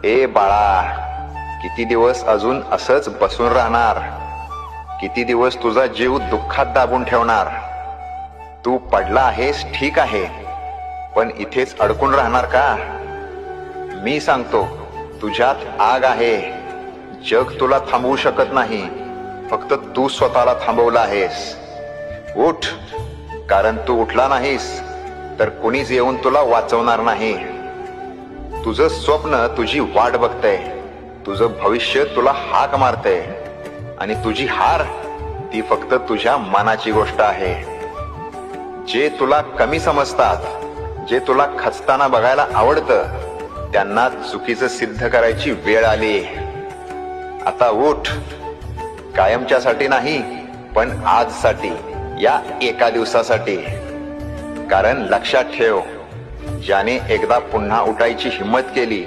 ए बाळा, किती दिवस अजून असंच बसून राहणार? किती दिवस तुझा जीव दुःखात दाबून ठेवणार? तू पडला आहेस ठीक आहे, पण इथेच अडकून राहणार का? मी सांगतो, तुझ्यात आग आहे. जग तुला थांबवू शकत नाही, फक्त तू स्वतःला थांबवला आहेस. उठ, कारण तू उठला नाहीस तर कुणीच येऊन तुला वाचवणार नाही. तुझं स्वप्न तुझी वाट बघतंय, तुझं भविष्य तुला हाक मारतंय, आणि तुझी हार ती फक्त तुझ्या मनाची गोष्ट आहे. जे तुला कमी समजतात, जे तुला खचताना बघायला आवडतं, त्यांना चुकीचं सिद्ध करायची वेळ आली. आता उठ, कायमच्यासाठी नाही पण आजसाठी, या एका दिवसासाठी. कारण लक्षात ठेव, ज्याने एकदा पुन्हा उठायची हिम्मत केली